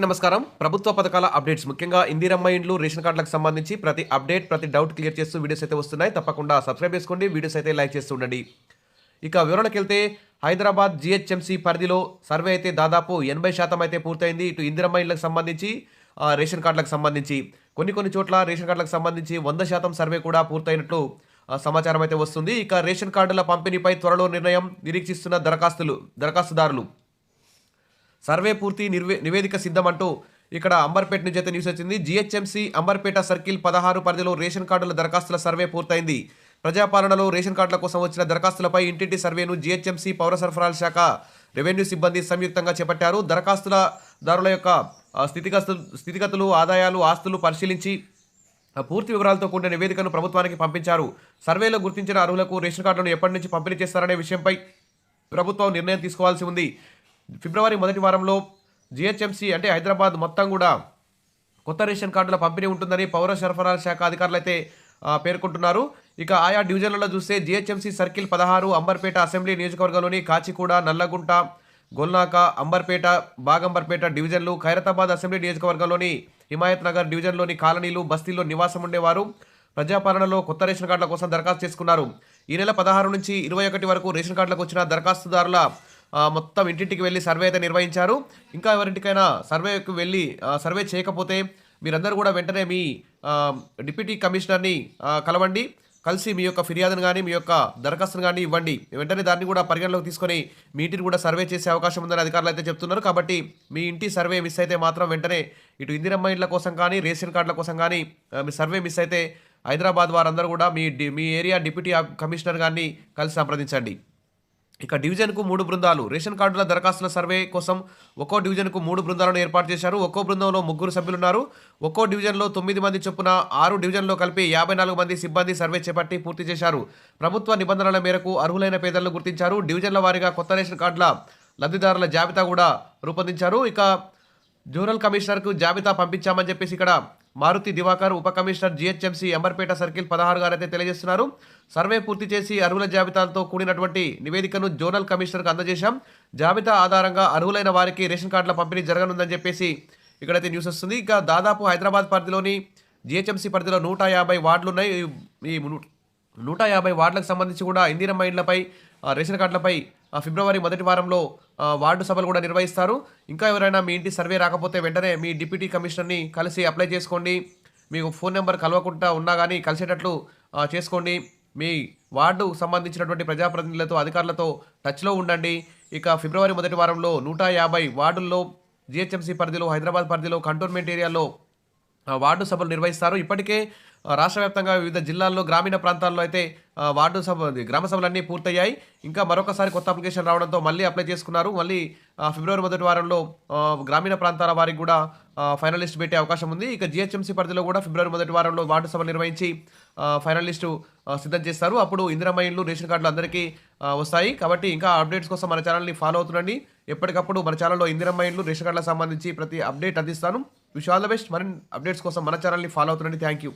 నమస్కారం. ప్రభుత్వ పథకాల అప్డేట్స్ ముఖ్యంగా ఇందిరమ్మ ఇండ్లు, రేషన్ కార్డులకు సంబంధించి ప్రతి అప్డేట్, ప్రతి డౌట్ క్లియర్ చేస్తూ వీడియోస్ అయితే వస్తున్నాయి. తప్పకుండా సబ్స్క్రైబ్ చేసుకోండి. వీడియోస్ అయితే లైక్ చేస్తూ ఉండండి. ఇక వివరణకెళ్తే హైదరాబాద్ జీహెచ్ఎంసీ పరిధిలో సర్వే అయితే దాదాపు 80% అయితే పూర్తయింది. ఇటు ఇందిరమ్మ ఇండ్లకు సంబంధించి రేషన్ కార్డులకు సంబంధించి కొన్ని చోట్ల రేషన్ కార్డులకు సంబంధించి 100% సర్వే కూడా పూర్తయినట్లు సమాచారం అయితే వస్తుంది. ఇక రేషన్ కార్డుల పంపిణీపై త్వరలో నిర్ణయం నిరీక్షిస్తున్న దరఖాస్తుదారులు. సర్వే పూర్తి నివేదిక సిద్ధమంటూ ఇక్కడ అంబర్పేట నుంచి అయితే న్యూస్ వచ్చింది. జీహెచ్ఎంసీ అంబర్పేట సర్కిల్ 16 పరిధిలో రేషన్ కార్డుల దరఖాస్తుల సర్వే పూర్తయింది. ప్రజాపాలనలో రేషన్ కార్డుల కోసం వచ్చిన దరఖాస్తులపై ఇంటింటి సర్వేను జీహెచ్ఎంసీ పౌర సరఫరాల శాఖ, రెవెన్యూ సిబ్బంది సంయుక్తంగా చేపట్టారు. దరఖాస్తుదారుల యొక్క స్థితిగతులు, ఆదాయాలు, ఆస్తులు పరిశీలించి పూర్తి వివరాలతో కూడిన నివేదికను ప్రభుత్వానికి పంపించారు. సర్వేలో గుర్తించిన అర్హులకు రేషన్ కార్డులను ఎప్పటి నుంచి పంపిణీ చేస్తారనే విషయంపై ప్రభుత్వం నిర్ణయం తీసుకోవాల్సి ఉంది. ఫిబ్రవరి మొదటి వారంలో జీహెచ్ఎంసీ అంటే హైదరాబాద్ మొత్తం కూడా కొత్త రేషన్ కార్డుల పంపిణీ ఉంటుందని పౌర సరఫరాల శాఖ అధికారులు అయితే పేర్కొంటున్నారు. ఇక ఆయా డివిజన్లలో చూస్తే జీహెచ్ఎంసీ సర్కిల్ 16, అంబర్పేట అసెంబ్లీ నియోజకవర్గంలోని కాచిగూడ, నల్లగుంట, గొల్నాక, అంబర్పేట, బాగంబర్పేట డివిజన్లు, ఖైరతాబాద్ అసెంబ్లీ నియోజకవర్గంలోని హిమాయత్ నగర్ డివిజన్లోని కాలనీలు, బస్తీల్లో నివాసం ఉండేవారు ప్రజాపాలనలో కొత్త రేషన్ కార్డుల కోసం దరఖాస్తు చేసుకున్నారు. ఈ నెల 16 నుంచి 21 వరకు రేషన్ కార్డులకు వచ్చిన దరఖాస్తుదారుల మొత్తం ఇంటింటికి వెళ్ళి సర్వే అయితే నిర్వహించారు. ఇంకా ఎవరింటికైనా సర్వేకి వెళ్ళి సర్వే చేయకపోతే మీరందరూ కూడా వెంటనే మీ డిప్యూటీ కమిషనర్ని కలవండి. కలిసి మీ యొక్క ఫిర్యాదును కానీ మీ యొక్క దరఖాస్తును కానీ ఇవ్వండి. వెంటనే దాన్ని కూడా పరిగణలోకి తీసుకొని మీ ఇంటిని కూడా సర్వే చేసే అవకాశం ఉందని అధికారులు అయితే చెప్తున్నారు. కాబట్టి మీ ఇంటి సర్వే మిస్ అయితే మాత్రం వెంటనే ఇటు ఇందిరమ్మ ఇండ్ల కోసం కానీ రేషన్ కార్డుల కోసం కానీ మీ సర్వే మిస్ అయితే హైదరాబాద్ వారందరూ కూడా మీ ఏరియా డిప్యూటీ కమిషనర్ గారిని కలిసి సంప్రదించండి. ఇక డివిజన్కు 3 బృందాలు. రేషన్ కార్డుల దరఖాస్తుల సర్వే కోసం ఒక్కో డివిజన్కు 3 బృందాలను ఏర్పాటు చేశారు. ఒక్కో బృందంలో 3 సభ్యులున్నారు. ఒక్కో డివిజన్లో 9 మంది చొప్పున 6 డివిజన్లో కలిపి 54 మంది సిబ్బంది సర్వే చేపట్టి పూర్తి చేశారు. ప్రభుత్వ నిబంధనల మేరకు అర్హులైన పేదలను గుర్తించారు. డివిజన్ల వారీగా కొత్త రేషన్ కార్డుల లబ్ధిదారుల జాబితా కూడా రూపొందించారు. ఇక జోనల్ కమిషనర్కు జాబితా పంపించామని చెప్పేసి ఇక్కడ మారుతి దివాకర్, ఉప కమిషనర్ జీహెచ్ఎంసీ అంబర్పేట సర్కిల్ 16 గారు అయితే తెలియజేస్తున్నారు. సర్వే పూర్తి చేసి అర్హుల జాబితాలతో కూడినటువంటి నివేదికను జోనల్ కమిషనర్కు అందజేశాం. జాబితా ఆధారంగా అర్హులైన వారికి రేషన్ కార్డుల పంపిణీ జరగనుందని చెప్పేసి ఇక్కడైతే న్యూస్ వస్తుంది. ఇక దాదాపు హైదరాబాద్ పరిధిలోని జీహెచ్ఎంసీ పరిధిలో 150 వార్డులు ఉన్నాయి. ఈ 150 వార్డులకు సంబంధించి కూడా ఇందిరమ్మ ఇండ్లపై రేషన్ కార్డులపై ఫిబ్రవరి మొదటి వారంలో వార్డు సభలు కూడా నిర్వహిస్తారు. ఇంకా ఎవరైనా మీ ఇంటి సర్వే రాకపోతే వెంటనే మీ డిప్యూటీ కమిషనర్ని కలిసి అప్లై చేసుకోండి. మీకు ఫోన్ నెంబర్ కలవకుండా ఉన్నా కానీ కలిసేటట్లు చేసుకోండి. మీ వార్డు సంబంధించినటువంటి ప్రజాప్రతినిధులతో, అధికారులతో టచ్లో ఉండండి. ఇక ఫిబ్రవరి మొదటి వారంలో 150 వార్డుల్లో జీహెచ్ఎంసీ పరిధిలో, హైదరాబాద్ పరిధిలో, కంటోన్మెంట్ ఏరియాలో వార్డు సభలు నిర్వహిస్తారు. ఇప్పటికే రాష్ట్ర వ్యాప్తంగా వివిధ జిల్లాల్లో, గ్రామీణ ప్రాంతాల్లో అయితే గ్రామ సభలన్నీ పూర్తయ్యాయి. ఇంకా మరొకసారి కొత్త అప్లికేషన్ రావడంతో మళ్ళీ అప్లై చేసుకున్నారు. మళ్ళీ ఫిబ్రవరి మొదటి వారంలో గ్రామీణ ప్రాంతాల వారికి కూడా ఫైనల్ లిస్ట్ పెట్టే అవకాశం ఉంది. ఇక జీహెచ్ఎంసీ పరిధిలో కూడా ఫిబ్రవరి మొదటి వారంలో వార్డు సభలు నిర్వహించి ఫైనల్ లిస్టు సిద్ధం చేస్తారు. అప్పుడు ఇందిరమ్మ ఇండ్లు, రేషన్ కార్డులు అందరికీ వస్తాయి. కాబట్టి ఇంకా అప్డేట్స్ కోసం మన ఛానల్ని ఫాలో అవుతుండండి. ఎప్పటికప్పుడు మన ఛానల్లో ఇందిరమ్మ ఇండ్లు, రేషన్ కార్డులకు సంబంధించి ప్రతి అప్డేట్ అందిస్తాను. Wish all the best. మరిన్ని అప్డేట్స్ కోసం మన ఛానల్ని ఫాలో అవుతుండండి. Thank you.